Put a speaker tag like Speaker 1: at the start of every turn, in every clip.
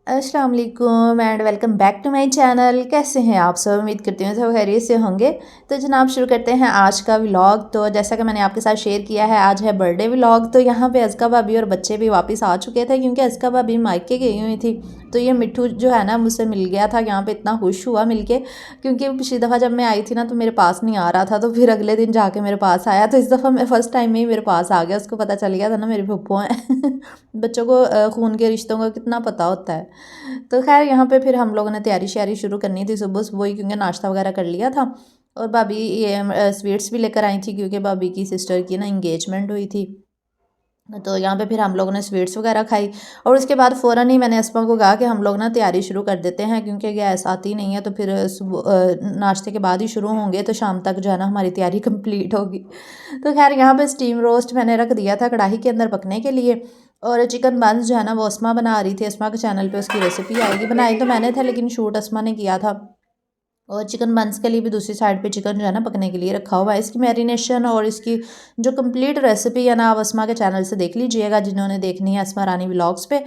Speaker 1: अस्सलाम वालेकुम and welcome back to my channel. कैसे हैं आप सब? उम्मीद करती हूँ सब खैरियत से होंगे। तो जनाब शुरू करते हैं आज का व्लॉग। तो जैसा कि मैंने आपके साथ शेयर किया है, आज है बर्थडे व्लॉग। तो यहाँ पे अज़का भाभी और बच्चे भी वापस आ चुके थे क्योंकि अज़का भाभी मायके गई हुई थी। तो ये मिट्ठू जो है ना मुझसे मिल गया था यहाँ पे, इतना खुश हुआ मिलके क्योंकि पिछली दफ़ा जब मैं आई थी ना तो मेरे पास नहीं आ रहा था, तो फिर अगले दिन जाके मेरे पास आया। तो इस दफ़ा मैं फ़र्स्ट टाइम में ही मेरे पास आ गया। उसको पता चल गया था ना मेरी फुप्पो हैं बच्चों को खून के रिश्तों का कितना पता होता है। तो खैर यहाँ पे फिर हम लोगों ने तैयारी श्यारी शुरू करनी थी सुबह सुबह ही, क्योंकि नाश्ता वगैरह कर लिया था। और भाभी ये स्वीट्स भी लेकर आई थी क्योंकि भाभी की सिस्टर की ना इंगेजमेंट हुई थी। तो यहाँ पे फिर हम लोगों ने स्वीट्स वगैरह खाई और उसके बाद फ़ौरन ही मैंने अस्मा को कहा कि हम लोग ना तैयारी शुरू कर देते हैं क्योंकि गैस आती नहीं है। तो फिर सुबह नाश्ते के बाद ही शुरू होंगे तो शाम तक जो है ना हमारी तैयारी कंप्लीट होगी। तो खैर यहाँ पे स्टीम रोस्ट मैंने रख दिया था कढ़ाई के अंदर पकने के लिए। और चिकन बंस जो है ना वो अस्मा बना रही थी। अस्मा के चैनल पे उसकी रेसिपी आएगी। बनाई तो मैंने था लेकिन शूट अस्मा ने किया था। और चिकन बंस के लिए भी दूसरी साइड पे चिकन जो है ना पकने के लिए रखा हुआ है। इसकी मैरिनेशन और इसकी जो कंप्लीट रेसिपी है ना आप अस्मा के चैनल से देख लीजिएगा, जिन्होंने देखनी है अस्मा रानी व्लॉग्स पे।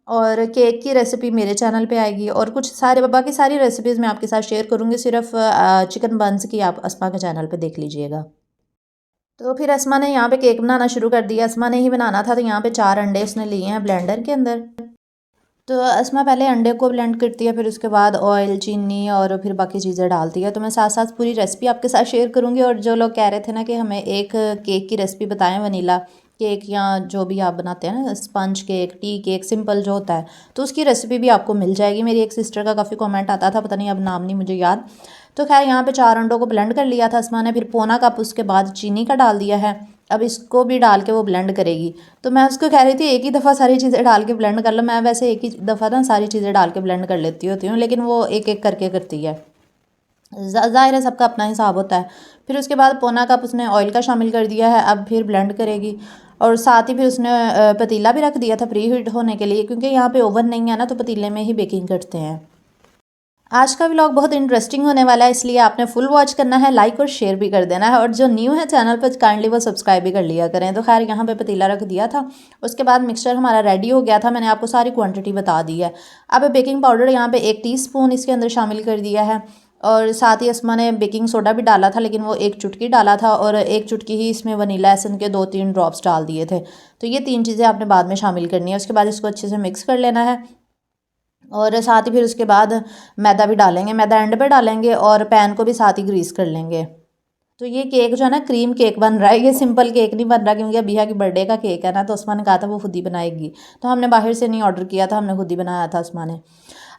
Speaker 1: और केक की रेसिपी मेरे चैनल पे आएगी और कुछ सारे बाकी सारी रेसिपीज़ मैं आपके साथ शेयर करूँगी। सिर्फ चिकन बंस की आप अस्मा के चैनल पे देख लीजिएगा। तो फिर अस्मा ने यहाँ पे केक बनाना शुरू कर दिया। अस्मा ने ही बनाना था तो यहाँ पे 4 अंडे उसने लिए हैं ब्लेंडर के अंदर। तो अस्मा पहले अंडे को ब्लेंड करती है, फिर उसके बाद ऑयल, चीनी और फिर बाकी चीज़ें डालती है। तो मैं साथ साथ पूरी रेसिपी आपके साथ शेयर करूँगी। और जो लोग कह रहे थे ना कि हमें एक केक की रेसिपी बताएं, वनीला केक या जो भी आप बनाते हैं ना, sponge cake, tea cake, simple जो होता है, तो उसकी रेसिपी भी आपको मिल जाएगी। मेरी एक सिस्टर का काफ़ी कमेंट आता था, पता नहीं अब नाम नहीं मुझे याद। तो खैर यहाँ पे 4 अंडों को ब्लेंड कर लिया था अस्मा ने। फिर पौना कप उसके बाद चीनी का डाल दिया है। अब इसको भी डाल के वो ब्लेंड करेगी। तो मैं उसको कह रही थी एक ही दफ़ा सारी चीज़ें डाल के ब्लेंड कर लो। मैं वैसे एक ही दफ़ा ना सारी चीज़ें डाल के ब्लेंड कर लेती होती हूँ, लेकिन वो एक एक करके करती है। ज़ाहिर है सबका अपना हिसाब होता है। फिर उसके बाद पौना कप उसने ऑयल का शामिल कर दिया है। अब फिर ब्लेंड करेगी। और साथ ही फिर उसने पतीला भी रख दिया था प्री हीट होने के लिए, क्योंकि यहाँ पे ओवन नहीं है ना तो पतीले में ही बेकिंग करते हैं। आज का व्लॉग बहुत इंटरेस्टिंग होने वाला है, इसलिए आपने फुल वॉच करना है, लाइक और शेयर भी कर देना है। और जो न्यू है चैनल पर काइंडली वो सब्सक्राइब भी कर लिया करें। तो खैर यहाँ पे पतीला रख दिया था। उसके बाद मिक्सचर हमारा रेडी हो गया था। मैंने आपको सारी क्वांटिटी बता दी है। अब बेकिंग पाउडर यहाँ पे 1 टीस्पून इसके अंदर शामिल कर दिया है। और साथ ही अस्मा ने बेकिंग सोडा भी डाला था, लेकिन वो 1 चुटकी डाला था। और 1 चुटकी ही इसमें वनीला एसेंस के 2-3 ड्रॉप्स डाल दिए थे। तो ये 3 चीज़ें आपने बाद में शामिल करनी है। उसके बाद इसको अच्छे से मिक्स कर लेना है। और साथ ही फिर उसके बाद मैदा भी डालेंगे। मैदा एंड पे डालेंगे और पैन को भी साथ ही ग्रीस कर लेंगे। तो ये केक जो है ना क्रीम केक बन रहा है, ये सिंपल केक नहीं बन रहा, क्योंकि अबिया की बर्थडे का केक है ना। तो उस्मा ने कहा था वो खुद ही बनाएगी, तो हमने बाहर से नहीं ऑर्डर किया था, हमने खुद ही बनाया था उस्मा ने।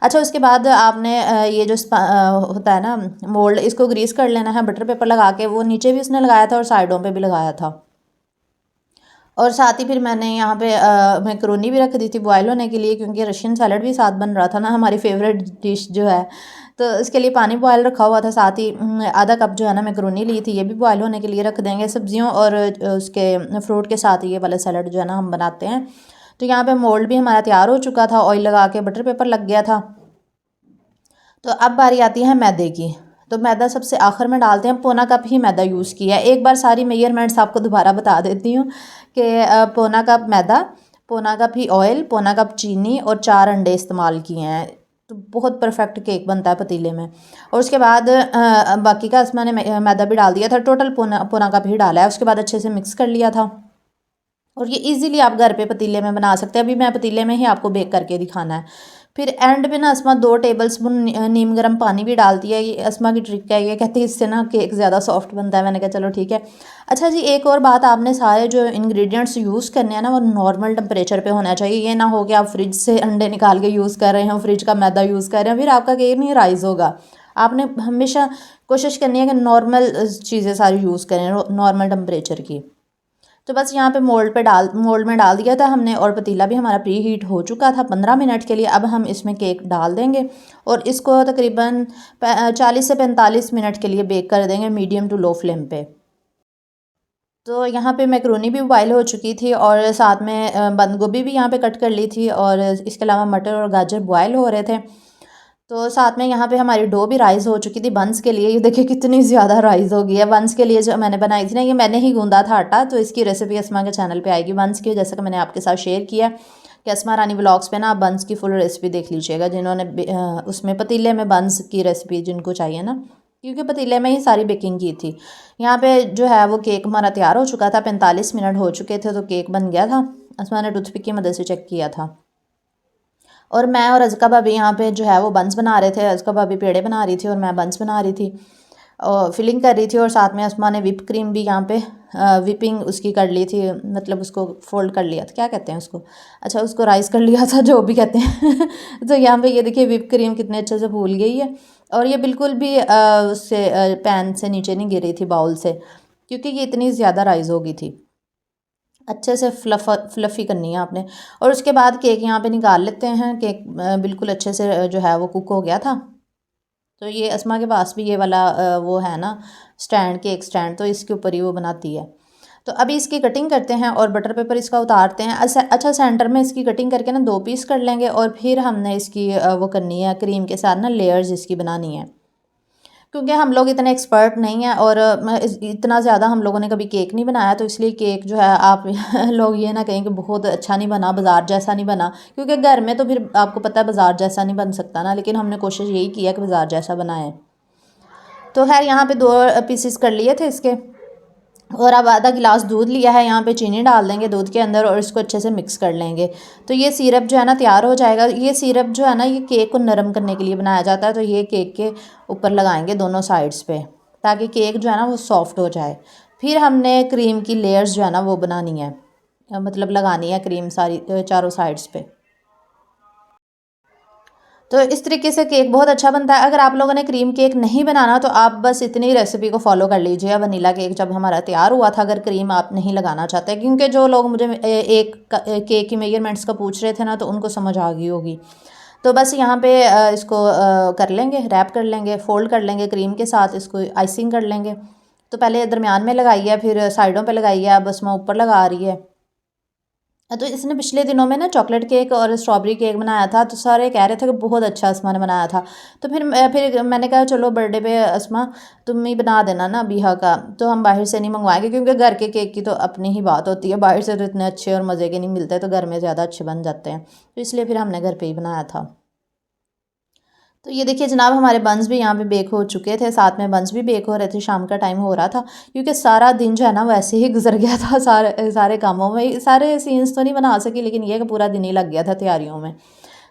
Speaker 1: अच्छा, उसके बाद आपने ये जो होता है ना मोल्ड, इसको ग्रीस कर लेना है बटर पेपर लगा के। वो नीचे भी उसने लगाया था और साइडों पर भी लगाया था। और साथ ही फिर मैंने यहाँ पे मैकरोनी भी रख दी थी बॉयल होने के लिए, क्योंकि रशियन सैलड भी साथ बन रहा था ना, हमारी फेवरेट डिश जो है। तो इसके लिए पानी बॉयल रखा हुआ था। साथ ही आधा कप जो है ना मैकरोनी ली थी, ये भी बॉयल होने के लिए रख देंगे। सब्जियों और उसके फ्रूट के साथ ये वाला सैलड जो है ना हम बनाते हैं। तो यहाँ पे मोल्ड भी हमारा तैयार हो चुका था, ऑयल लगा के बटर पेपर लग गया था। तो अब बारी आती है मैदे की। तो मैदा सबसे आखिर में डालते हैं। पौना कप ही मैदा यूज़ किया है। एक बार सारी मेजरमेंट्स आपको दोबारा बता देती हूँ कि पौना कप मैदा, पौना कप ही ऑयल, पौना कप चीनी और 4 अंडे इस्तेमाल किए हैं। तो बहुत परफेक्ट केक बनता है पतीले में। और उसके बाद बाकी का मैंने मैदा भी डाल दिया था। टोटल पौना पौना कप ही डाला है। उसके बाद अच्छे से मिक्स कर लिया था। और ये इजीली आप घर पे पतीले में बना सकते हैं। अभी मैं पतीले में ही आपको बेक करके दिखाना है। फिर एंड पे ना अस्मा 2 टेबलस्पून नीम गर्म पानी भी डालती है। ये अस्मा की ट्रिक है, ये कहती है इससे ना केक ज़्यादा सॉफ्ट बनता है। मैंने कहा चलो ठीक है। अच्छा जी, एक और बात, आपने सारे जो इंग्रेडिएंट्स यूज़ करने हैं ना वो नॉर्मल टेम्परेचर पे होना चाहिए। ये ना हो कि आप फ्रिज से अंडे निकाल के यूज़ कर रहे हैं, फ्रिज का मैदा यूज़ कर रहे हैं, फिर आपका केक नहीं राइज़ होगा। आपने हमेशा कोशिश करनी है कि नॉर्मल चीज़ें सारी यूज़ करें, नॉर्मल टेम्परेचर की। तो बस यहाँ पे मोल्ड में डाल दिया था हमने। और पतीला भी हमारा प्री हीट हो चुका था 15 मिनट के लिए। अब हम इसमें केक डाल देंगे और इसको तकरीबन 40 से 45 मिनट के लिए बेक कर देंगे मीडियम टू लो फ्लेम पे। तो यहाँ पे मैक्रोनी भी बॉयल हो चुकी थी और साथ में बंद गोभी भी यहाँ पे कट कर ली थी। और इसके अलावा मटर और गाजर बॉयल हो रहे थे। तो साथ में यहाँ पे हमारी डो भी राइज़ हो चुकी थी बंस के लिए। ये देखिए कितनी ज़्यादा राइज़ हो गई है। बंस के लिए जो मैंने बनाई थी ना, ये मैंने ही गूंदा था आटा। तो इसकी रेसिपी अस्मा के चैनल पे आएगी बंस की, जैसा कि मैंने आपके साथ शेयर किया। कि अस्मा रानी व्लॉग्स पे ना आप बंस की फुल रेसिपी देख लीजिएगा, जिन्होंने उसमें पतीले में बंस की रेसिपी जिनको चाहिए ना, क्योंकि पतीले में ही सारी बेकिंग की थी। यहाँ पे जो है वो केक हमारा तैयार हो चुका था, 45 मिनट हो चुके थे तो केक बन गया था। अस्मा ने टूथपिक की मदद से चेक किया था। और मैं और अज़का भाभी यहाँ पे जो है वो बंस बना रहे थे। अज़का भाभी पेड़े बना रही थी और मैं बंस बना रही थी और फिलिंग कर रही थी। और साथ में अस्मा ने विप क्रीम भी यहाँ पे विपिंग उसकी कर ली थी, मतलब उसको फोल्ड कर लिया था, क्या कहते हैं उसको, अच्छा उसको राइस कर लिया था, जो भी कहते हैं। तो यहाँ पे ये देखिए विप क्रीम कितने अच्छे से फूल गई है और ये बिल्कुल भी उससे पैन से नीचे नहीं गिरी थी, बाउल से, क्योंकि ये इतनी ज़्यादा राइस हो गई थी। अच्छे से फ्लफ़ी करनी है आपने। और उसके बाद केक यहाँ पे निकाल लेते हैं। केक बिल्कुल अच्छे से जो है वो कुक हो गया था। तो ये अस्मा के पास भी ये वाला वो है ना स्टैंड, केक स्टैंड, तो इसके ऊपर ही वो बनाती है। तो अभी इसकी कटिंग करते हैं और बटर पेपर इसका उतारते हैं। अच्छा सेंटर में इसकी कटिंग करके ना 2 पीस कर लेंगे और फिर हमने इसकी वो करनी है क्रीम के साथ ना लेयर्स इसकी बनानी है, क्योंकि हम लोग इतने एक्सपर्ट नहीं हैं और इतना ज़्यादा हम लोगों ने कभी केक नहीं बनाया, तो इसलिए केक जो है आप लोग ये ना कहें कि बहुत अच्छा नहीं बना, बाज़ार जैसा नहीं बना, क्योंकि घर में तो फिर आपको पता है बाज़ार जैसा नहीं बन सकता ना, लेकिन हमने कोशिश यही की है कि बाज़ार जैसा बनाएं। तो खैर यहाँ पे 2 पीसेस कर लिए थे इसके और अब आधा गिलास दूध लिया है, यहाँ पे चीनी डाल देंगे दूध के अंदर और इसको अच्छे से मिक्स कर लेंगे। तो ये सिरप जो है ना तैयार हो जाएगा। ये सिरप जो है ना ये केक को नरम करने के लिए बनाया जाता है, तो ये केक के ऊपर लगाएंगे दोनों साइड्स पे, ताकि केक जो है ना वो सॉफ्ट हो जाए। फिर हमने क्रीम की लेयर्स जो है ना वो बनानी है, मतलब लगानी है क्रीम सारी चारों साइड्स पे। तो इस तरीके से केक बहुत अच्छा बनता है। अगर आप लोगों ने क्रीम केक नहीं बनाना तो आप बस इतनी रेसिपी को फॉलो कर लीजिए। वनीला केक जब हमारा तैयार हुआ था, अगर क्रीम आप नहीं लगाना चाहते, क्योंकि जो लोग मुझे एक केक की मेजरमेंट्स का पूछ रहे थे ना, तो उनको समझ आ गई होगी। तो बस यहाँ पे इसको कर लेंगे, रैप कर लेंगे, फोल्ड कर लेंगे क्रीम के साथ, इसको आइसिंग कर लेंगे। तो पहले दरमियान में लगाई है, फिर साइडों पर लगाई है, बस मैं ऊपर लगा रही है। तो इसने पिछले दिनों में ना चॉकलेट केक और स्ट्रॉबेरी केक बनाया था, तो सारे कह रहे थे कि बहुत अच्छा अस्मा ने बनाया था। तो फिर मैंने कहा चलो बर्थडे पे अस्मा तुम ही बना देना ना बीहा का, तो हम बाहर से नहीं मंगवाएंगे, क्योंकि घर के केक की तो अपनी ही बात होती है, बाहर से तो इतने अच्छे और मज़े के नहीं मिलते, तो घर में ज़्यादा अच्छे बन जाते हैं। तो इसलिए फिर हमने घर पर ही बनाया था। तो ये देखिए जनाब हमारे बंस भी यहाँ पे बेक हो चुके थे, साथ में बंस भी बेक हो रहे थे। शाम का टाइम हो रहा था, क्योंकि सारा दिन जो है ना वैसे ही गुजर गया था सारे कामों में। सारे सीन्स तो नहीं बना सकी, लेकिन ये कि पूरा दिन ही लग गया था तैयारियों में।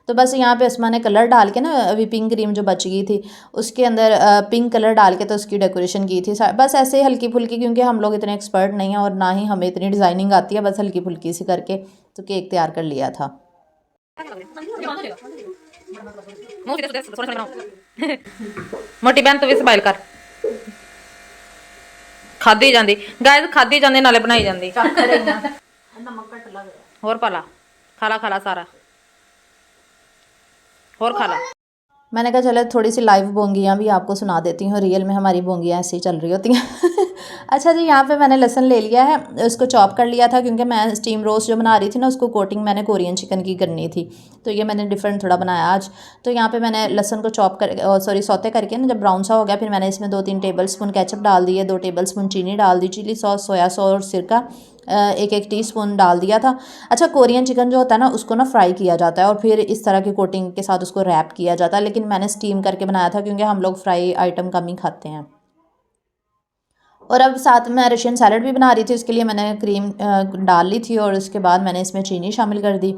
Speaker 1: तो बस यहाँ पे अस्मा ने कलर डाल के ना विपिंग क्रीम जो बच गई थी उसके अंदर पिंक कलर डाल के तो उसकी डेकोरेशन की थी। बस ऐसे ही हल्की फुल्की, क्योंकि हम लोग इतने एक्सपर्ट नहीं हैं और ना ही हमें इतनी डिज़ाइनिंग आती है, बस हल्की फुल्की सी करके तो केक तैयार कर लिया था।
Speaker 2: मोटी बहन तो भी स्माइल कर खाधी जाती गाय खाधी जाती नाले बनाई जाती होर पाला खाला खाला सारा होर खाला।
Speaker 1: मैंने कहा चलो थोड़ी सी लाइव बोंगियाँ भी आपको सुना देती हूँ, रियल में हमारी बोंगियाँ ऐसे ही चल रही होती हैं। अच्छा जी, यहाँ पे मैंने लहसुन ले लिया है, उसको चॉप कर लिया था, क्योंकि मैं स्टीम रोस्ट जो बना रही थी ना उसको कोटिंग मैंने कोरियन चिकन की करनी थी, तो ये मैंने डिफरेंट थोड़ा बनाया आज। तो यहाँ पे मैंने लहसुन को चॉप कर सॉरी सौते करके ना जब ब्राउन सा हो गया, फिर मैंने इसमें 2-3 टेबल स्पून केचप डाल दिए, 2 टेबल स्पून चीनी डाल दी, चिली सॉस, सोया सॉस और सिरका 1-1 टीस्पून डाल दिया था। अच्छा कोरियन चिकन जो होता है ना उसको ना फ्राई किया जाता है और फिर इस तरह की कोटिंग के साथ उसको रैप किया जाता है, लेकिन मैंने स्टीम करके बनाया था, क्योंकि हम लोग फ्राई आइटम कम ही खाते हैं। और अब साथ में रशियन सैलड भी बना रही थी, उसके लिए मैंने क्रीम डाल ली थी और उसके बाद मैंने इसमें चीनी शामिल कर दी।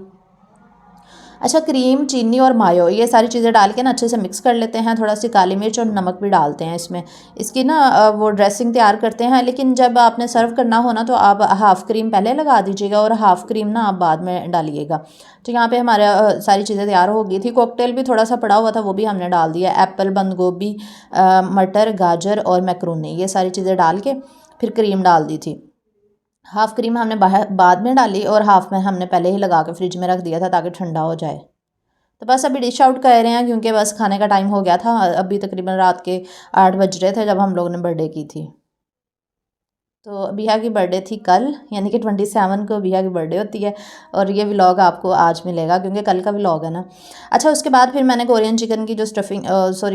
Speaker 1: अच्छा क्रीम, चीनी और मायो ये सारी चीज़ें डाल के ना अच्छे से मिक्स कर लेते हैं। थोड़ा सी काली मिर्च और नमक भी डालते हैं इसमें, इसकी ना वो ड्रेसिंग तैयार करते हैं। लेकिन जब आपने सर्व करना हो ना तो आप हाफ़ क्रीम पहले लगा दीजिएगा और हाफ़ क्रीम ना आप बाद में डालिएगा। तो यहाँ पे हमारे सारी चीज़ें तैयार हो गई थी। कॉकटेल भी थोड़ा सा पड़ा हुआ था, वो भी हमने डाल दिया। एप्पल, बंद गोभी, मटर, गाजर और मैक्रोनी ये सारी चीज़ें डाल के फिर क्रीम डाल दी थी। हाफ़ क्रीम हमने बाद में डाली और हाफ़ में हमने पहले ही लगा के फ्रिज में रख दिया था ताकि ठंडा हो जाए। तो बस अभी डिश आउट कर रहे हैं, क्योंकि बस खाने का टाइम हो गया था। अभी तकरीबन रात के 8 बज रहे थे जब हम लोग ने बर्थडे की थी। तो बिहा की बर्थडे थी कल, यानी कि 27 को बिहा की बर्थडे होती है और ये व्लॉग आपको आज मिलेगा क्योंकि कल का व्लॉग है ना। अच्छा, उसके बाद फिर मैंने कोरियन चिकन की जो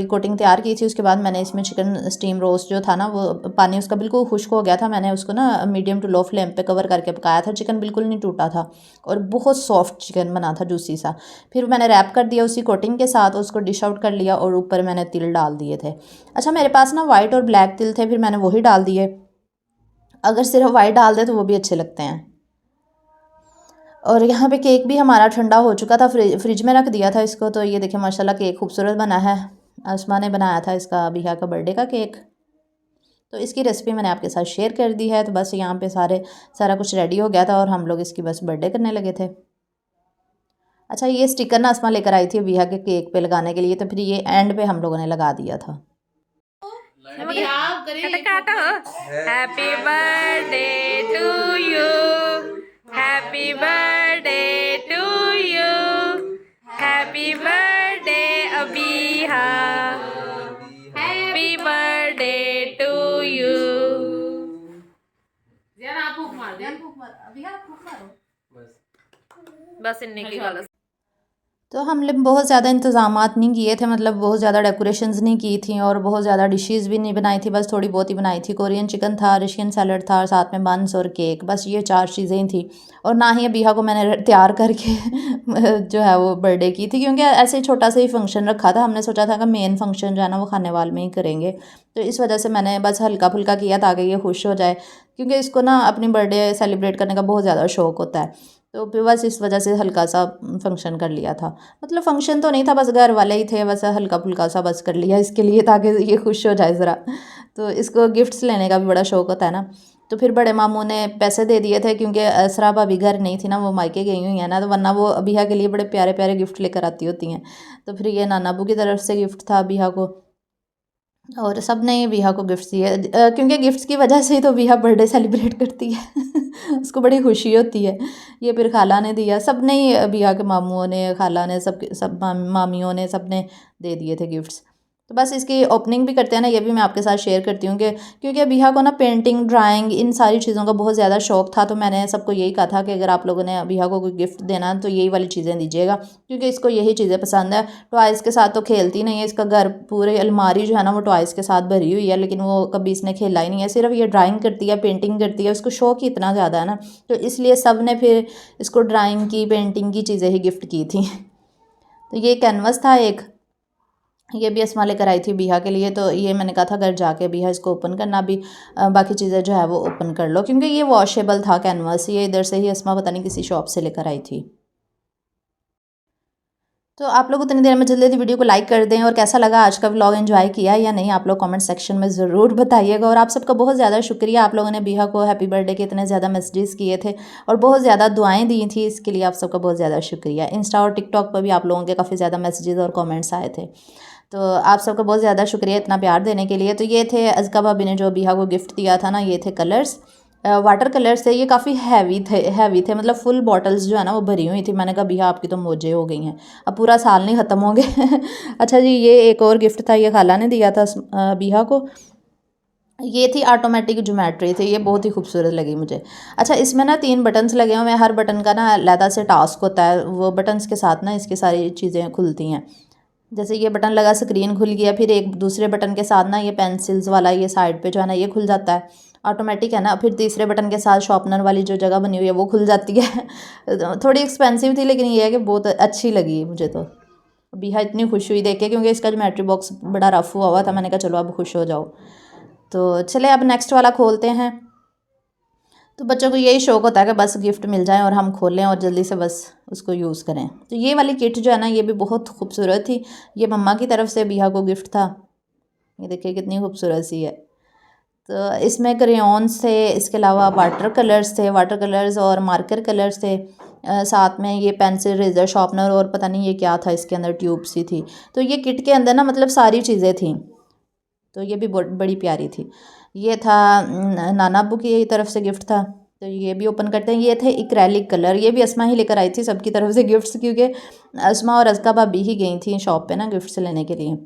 Speaker 1: कोटिंग तैयार की थी, उसके बाद मैंने इसमें चिकन स्टीम रोस्ट जो था ना, वो पानी उसका बिल्कुल खुश्क हो गया था, मैंने उसको ना मीडियम टू लो फ्लेम पे कवर करके पकाया था। चिकन बिल्कुल नहीं टूटा था और बहुत सॉफ्ट चिकन बना था, जूसी सा। फिर मैंने रैप कर दिया उसी कोटिंग के साथ, उसको डिश आउट कर लिया और ऊपर मैंने तिल डाल दिए थे। अच्छा, मेरे पास ना वाइट और ब्लैक तिल थे, फिर मैंने वही डाल दिए। अगर सिर्फ वाइट डाल दे तो वो भी अच्छे लगते हैं। और यहाँ पे केक भी हमारा ठंडा हो चुका था, फ्रिज में रख दिया था इसको। तो ये देखिए माशाल्लाह केक खूबसूरत बना है। आसमा ने बनाया था इसका बिहा का बर्थडे का केक। तो इसकी रेसिपी मैंने आपके साथ शेयर कर दी है। तो बस यहाँ पे सारा कुछ रेडी हो गया था और हम लोग इसकी बस बर्थडे करने लगे थे। अच्छा, ये स्टिकर ना आसमा लेकर आई थी बिहा के केक पे लगाने के लिए, तो फिर ये एंड पे हम लोगों ने लगा दिया था।
Speaker 2: Happy birthday to you, happy birthday to you, happy birthday Abiha, happy birthday to you. बस इन्नी की गल।
Speaker 1: तो हमने बहुत ज़्यादा इंतज़ामात नहीं किए थे, मतलब बहुत ज़्यादा डेकोरेशंस नहीं की थी और बहुत ज़्यादा डिशेस भी नहीं बनाई थी, बस थोड़ी बहुत ही बनाई थी। कोरियन चिकन था, रशियन सैलड था और साथ में बंस और केक, बस ये 4 चीज़ें ही थी। और ना ही बिहा को मैंने तैयार करके जो है वो बर्थडे की थी, क्योंकि ऐसे ही छोटा सा ही फंक्शन रखा था। हमने सोचा था कि मेन फंक्शन जो है ना वो खाने वाल में ही करेंगे, तो इस वजह से मैंने बस हल्का फुल्का किया ताकि ये खुश हो जाए, क्योंकि इसको ना अपनी बर्थडे सेलिब्रेट करने का बहुत ज़्यादा शौक होता है। तो फिर बस इस वजह से हल्का सा फंक्शन कर लिया था। मतलब फंक्शन तो नहीं था, बस घर वाले ही थे, बस हल्का फुल्का सा बस कर लिया इसके लिए ताकि ये खुश हो जाए ज़रा। तो इसको गिफ्ट्स लेने का भी बड़ा शौक होता है ना। तो फिर बड़े मामू ने पैसे दे दिए थे, क्योंकि असरा भाभी घर नहीं थी ना, वो मायके गई हुई है ना, तो वरना वो बिहा के लिए बड़े प्यारे प्यारे गिफ्ट लेकर आती होती हैं। तो फिर ये नाना अबू की तरफ से गिफ्ट था बिहा को, और सब ने बिहा को गिफ्ट्स दिए, क्योंकि गिफ्ट्स की वजह से ही तो बिहा बर्थडे सेलिब्रेट करती है उसको बड़ी खुशी होती है। ये फिर खाला ने दिया, सब ने ही, बिहा के मामुओं ने, खाला ने, सब मामियों ने, सब ने दे दिए थे गिफ्ट्स। तो बस इसकी ओपनिंग भी करते हैं ना, ये भी मैं आपके साथ शेयर करती हूँ कि क्योंकि बिहा को ना पेंटिंग, ड्राइंग, इन सारी चीज़ों का बहुत ज़्यादा शौक था। तो मैंने सबको यही कहा था कि अगर आप लोगों ने बिहा को कोई गिफ्ट देना तो यही वाली चीज़ें दीजिएगा, क्योंकि इसको यही चीज़ें पसंद है। टॉयज़ के साथ तो खेलती नहीं है, इसका घर पूरे अलमारी जो है ना वो टॉयज़ के साथ भरी हुई है, लेकिन वो कभी इसने खेला ही नहीं है। सिर्फ ये ड्राइंग करती है, पेंटिंग करती है, उसको शौक ही इतना ज़्यादा है ना, तो इसलिए सब ने फिर इसको ड्राइंग की, पेंटिंग की चीज़ें ही गिफ्ट की थी। तो ये कैनवस था एक, ये भी अस्मा लेकर आई थी बिहा के लिए। तो ये मैंने कहा था घर जाके बिहा इसको ओपन करना भी, बाकी चीज़ें जो है वो ओपन कर लो, क्योंकि ये वॉशेबल था कैनवस। ये इधर से ही अस्मा पता नहीं किसी शॉप से लेकर आई थी। तो आप लोग उतनी देर में जल्दी जल्दी वीडियो को लाइक कर दें, और कैसा लगा आज का व्लॉग, एंजॉय किया या नहीं, आप लोग कमेंट सेक्शन में ज़रूर बताइएगा। और आप सबका बहुत ज़्यादा शुक्रिया, आप लोगों ने बिहा को हैप्पी बर्थडे के इतने ज़्यादा मैसेजेस किए थे और बहुत ज़्यादा दुआएं दी थी, इसके लिए आप सबका बहुत ज़्यादा शुक्रिया। इंस्टा और टिकटॉक पर भी आप लोगों के काफ़ी ज़्यादा मैसेजेस और कॉमेंट्स आए थे, तो आप सबका बहुत ज़्यादा शुक्रिया इतना प्यार देने के लिए। तो ये थे अज़का भाभी ने जो बिहा को गिफ्ट दिया था ना, ये थे कलर्स, वाटर कलर्स थे। ये काफ़ी हैवी थे, मतलब फुल बॉटल्स जो है ना वो भरी हुई थी। मैंने कहा बिहा आपकी तो मौजें हो गई हैं, अब पूरा साल नहीं ख़त्म होंगे अच्छा जी, ये एक और गिफ्ट था, ये खाला ने दिया था बिहा को। ये थी ऑटोमेटिक ज्योमेट्री थी, ये बहुत ही खूबसूरत लगी मुझे। अच्छा, इसमें ना 3 बटन्स लगे हुए हैं, हर बटन का ना अलग से टास्क होता है, वो बटन्स के साथ ना इसकी सारी चीज़ें खुलती हैं। जैसे ये बटन लगा, स्क्रीन खुल गया, फिर एक दूसरे बटन के साथ ना ये पेंसिल्स वाला ये साइड पे जो है ना ये खुल जाता है, ऑटोमेटिक है ना। फिर तीसरे बटन के साथ शॉर्पनर वाली जो जगह बनी हुई है वो खुल जाती है थोड़ी एक्सपेंसिव थी, लेकिन ये है कि बहुत अच्छी लगी मुझे। तो बिहा इतनी खुश हुई देख के, क्योंकि इसका ज्योमेट्री बॉक्स बड़ा रफ हुआ था। मैंने कहा चलो अब खुश हो जाओ। तो चले अब नेक्स्ट वाला खोलते हैं। तो बच्चों को यही शौक़ होता है कि बस गिफ्ट मिल जाए और हम खोलें और जल्दी से बस उसको यूज़ करें। तो ये वाली किट जो है ना ये भी बहुत खूबसूरत थी, ये मम्मा की तरफ से बिहा को गिफ्ट था। ये देखिए कितनी खूबसूरत सी है। तो इसमें क्रेयॉन्स थे, इसके अलावा वाटर कलर्स और मार्कर कलर्स थे, साथ में ये पेंसिल, रेज़र, शार्पनर और पता नहीं ये क्या था, इसके अंदर ट्यूब सी थी। तो ये किट के अंदर ना मतलब सारी चीज़ें थी, तो ये भी बड़ी प्यारी थी। ये था नाना अब्बू की तरफ से गिफ्ट था, तो ये भी ओपन करते हैं। ये थे एक्रेलिक कलर, ये भी अस्मा ही लेकर आई थी सबकी तरफ से गिफ्ट्स, क्योंकि अस्मा और अज़का भाभी ही गई थी शॉप पे ना गिफ्ट्स लेने के लिए।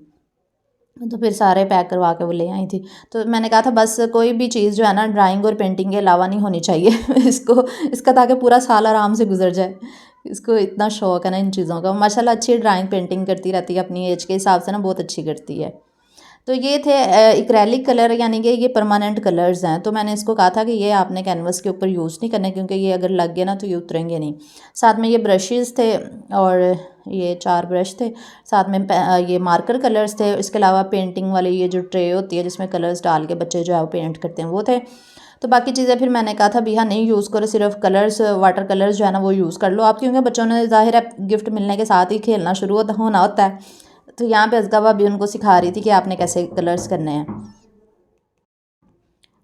Speaker 1: तो फिर सारे पैक करवा के वो ले आई थी। तो मैंने कहा था बस कोई भी चीज़ जो है ना ड्राइंग और पेंटिंग के अलावा नहीं होनी चाहिए इसका ताकि पूरा साल आराम से गुजर जाए। इसको इतना शौक़ है ना इन चीज़ों का। माशाल्लाह अच्छी ड्राइंग पेंटिंग करती रहती है, अपनी एज के हिसाब से ना बहुत अच्छी करती है। तो ये थे एक्रेलिक कलर, यानी कि ये परमानेंट कलर्स हैं। तो मैंने इसको कहा था कि ये आपने कैनवस के ऊपर यूज़ नहीं करने, क्योंकि ये अगर लग गए ना तो ये उतरेंगे नहीं। साथ में ये ब्रशेज़ थे और ये 4 ब्रश थे, साथ में ये मार्कर कलर्स थे। इसके अलावा पेंटिंग वाली ये जो ट्रे होती है जिसमें कलर्स डाल के बच्चे जो है वो पेंट करते हैं, वो थे। तो बाकी चीज़ें फिर मैंने कहा था बिहा नहीं यूज़ करो, सिर्फ कलर्स वाटर कलर्स जो है ना वो यूज़ कर लो आप, क्योंकि बच्चों ने ज़ाहिर है गिफ्ट मिलने के साथ ही खेलना शुरू होना होता है। तो यहाँ पे अज़का भाभी उनको सिखा रही थी कि आपने कैसे कलर्स करने हैं।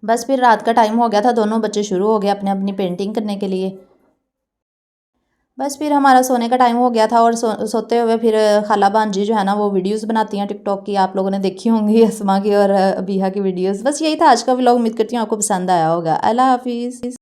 Speaker 1: बस फिर रात का टाइम हो गया था, दोनों बच्चे शुरू हो गए अपने अपनी पेंटिंग करने के लिए। बस फिर हमारा सोने का टाइम हो गया था और सोते हुए फिर खाला भांजी जो है ना वो वीडियोस बनाती हैं टिकटॉक की, आप लोगों ने देखी होंगी असमा की और बिहा की वीडियोस। बस यही था आज का व्लॉग, उम्मीद करती हूँ आपको पसंद आया होगा। अल्लाह हाफिज़।